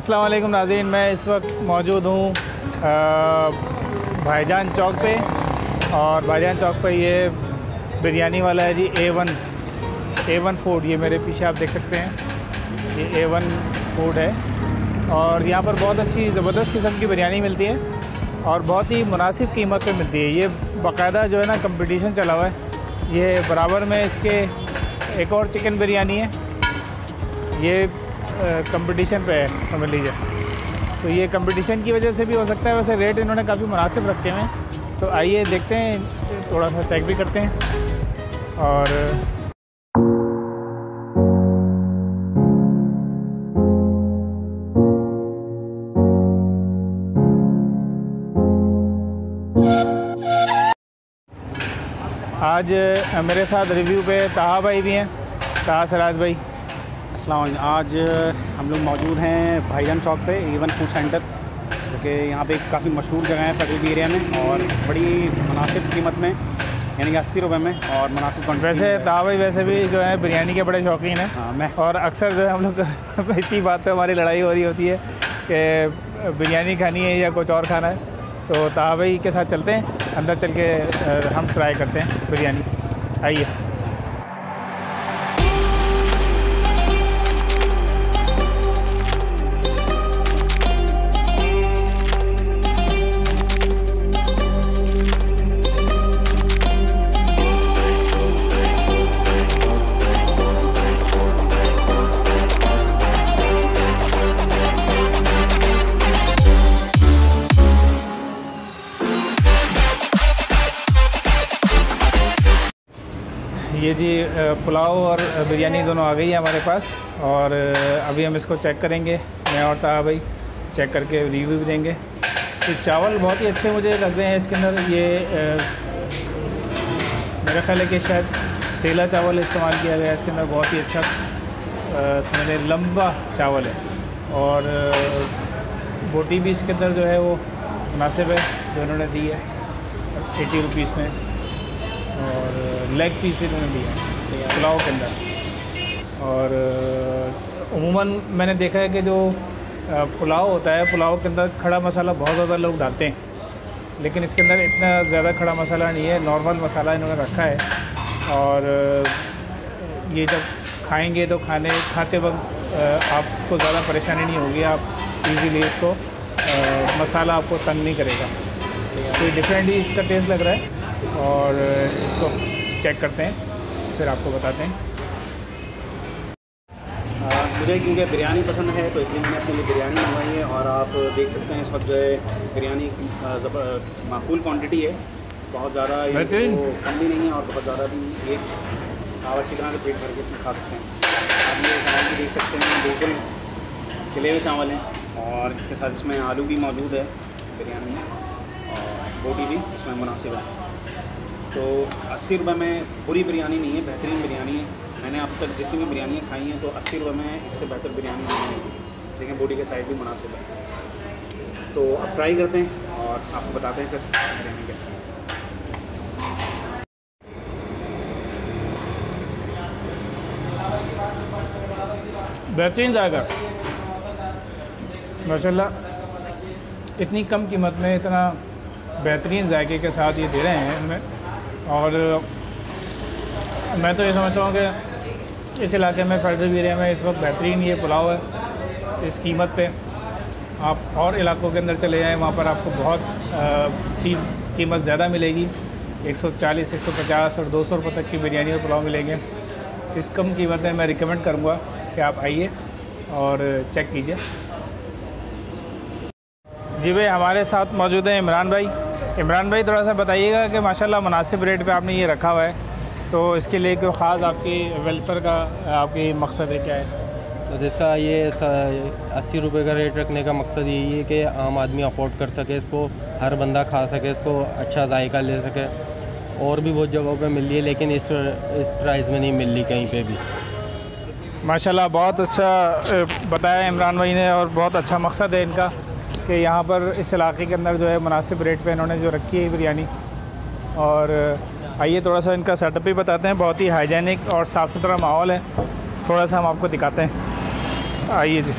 अस्सलाम वालेकुम नाज़रीन, मैं इस वक्त मौजूद हूँ भाईजान चौक पे। और भाईजान चौक पे ये बिरयानी वाला है जी A1 फूड। ये मेरे पीछे आप देख सकते हैं, ये A1 फूड है। और यहाँ पर बहुत अच्छी ज़बरदस्त किस्म की बिरयानी मिलती है और बहुत ही मुनासिब कीमत पे मिलती है। ये बाकायदा जो है ना कंपटीशन चला हुआ है। ये बराबर में इसके एक और चिकन बिरयानी है, ये कंपटीशन पे है, समझ लीजिए। तो ये कंपटीशन की वजह से भी हो सकता है, वैसे रेट इन्होंने काफ़ी मुनासिब रखे हुए हैं। तो आइए देखते हैं, थोड़ा सा चेक भी करते हैं। और आज मेरे साथ रिव्यू पे ताहा भाई भी हैं, ताहा सिराज भाई। अस्सलाम। आज हम लोग मौजूद हैं भाईजान चौक पे A1 फूड सेंटर, जो कि यहाँ पे काफ़ी मशहूर जगह है फतेहपुर एरिया में और बड़ी मुनासिब कीमत में, यानी कि 80 रुपये में और मुनासिब क्वांटिटी। वैसे ताहा भाई वैसे भी जो है बिरयानी के बड़े शौकीन हैं। हाँ, मैं और अक्सर जो है हम लोग इसी बात पे हमारी लड़ाई हो रही होती है कि बिरयानी खानी है या कुछ और खाना है। तो ताहा भाई के साथ चलते हैं, अंदर चल के हम ट्राई करते हैं बिरयानी। आइए। ये जी पुलाव और बिरयानी दोनों आ गई है हमारे पास और अभी हम इसको चेक करेंगे। मैं और ताहा भाई चेक करके रिव्यू भी देंगे। तो चावल बहुत ही अच्छे मुझे लग रहे हैं इसके अंदर। ये मेरा ख्याल है कि शायद सेला चावल इस्तेमाल किया गया है इसके अंदर। बहुत ही अच्छा समझे लंबा चावल है और बोटी भी इसके अंदर जो है वो मुनासिब है जो इन्होंने दी है 80 रुपीज़ में। और लेग पीस इन्होंने दिया पुलाव के अंदर। और उमूमन मैंने देखा है कि जो पुलाव होता है, पुलाव के अंदर खड़ा मसाला बहुत ज़्यादा लोग डालते हैं, लेकिन इसके अंदर इतना ज़्यादा खड़ा मसाला नहीं है, नॉर्मल मसाला इन्होंने रखा है। और ये जब खाएंगे तो खाते वक्त आपको ज़्यादा परेशानी नहीं होगी, आप इजीली इसको मसाला आपको तंग नहीं करेगा। कोई डिफरेंट ही इसका टेस्ट लग रहा है और इसको चेक करते हैं फिर आपको बताते हैं। मुझे क्योंकि बिरयानी पसंद है तो इसलिए मैंने अपने लिए बिरयानी मंगवाई है। और आप देख सकते हैं इस वक्त जो है बिरयानी माकूल क्वांटिटी है, बहुत ज़्यादा कम भी नहीं है और बहुत ज़्यादा भी नहीं। आप अच्छी तरह से पेट भर के इसमें खा सकते हैं। आप ये चावल भी देख सकते हैं, बिल्कुल खिले हुए चावल हैं और इसके साथ इसमें आलू भी मौजूद है बिरयानी में और बोटी भी इसमें मुनासिब है। तो 80 रुपये में बुरी बिरयानी नहीं है, बेहतरीन बिरयानी है। मैंने अब तक जितनी भी बिरयानियाँ खाई हैं तो 80 रुपये में इससे बेहतर बिरयानी नहीं है। लेकिन बॉडी के साइड भी मुनासिब है। तो अब ट्राई करते हैं और आपको बताते हैं फिर बिरयानी कैसे है। बेहतरीन जाएगा माशाल्लाह। इतनी कम कीमत में इतना बेहतरीन जायके के साथ ये दे रहे हैं हमें। और मैं तो ये समझता हूँ कि इस इलाके में फतेहपुर एरिया में इस वक्त बेहतरीन ये पुलाव है इस कीमत पे। आप और इलाकों के अंदर चले जाएं, वहाँ पर आपको बहुत कीमत ज़्यादा मिलेगी। 140, 150 और 200 रुपये तक की बिरयानी और पुलाव मिलेंगे। इस कम कीमत में मैं रिकमेंड करूँगा कि आप आइए और चेक कीजिए। जी भाई, हमारे साथ मौजूद हैं इमरान भाई। इमरान भाई, थोड़ा सा बताइएगा कि माशाल्लाह मुनासिब रेट पे आपने ये रखा हुआ है, तो इसके लिए कोई ख़ास आपकी वेलफेयर का आपकी मकसद है क्या है? तो इसका ये 80 रुपये का रेट रखने का मकसद यही है कि आम आदमी अफोर्ड कर सके इसको, हर बंदा खा सके इसको, अच्छा जायका ले सके। और भी बहुत जगहों पे मिल रही है लेकिन इस प्राइस में नहीं मिल रही कहीं पे भी। माशाल्लाह बहुत अच्छा बताया इमरान भाई ने और बहुत अच्छा मकसद है इनका कि यहाँ पर इस इलाके के अंदर जो है मुनासिब रेट पे इन्होंने जो रखी है बिरयानी। और आइए थोड़ा सा इनका सेटअप भी बताते हैं। बहुत ही हाइजीनिक और साफ़ सुथरा माहौल है, थोड़ा सा हम आपको दिखाते हैं। आइए जी।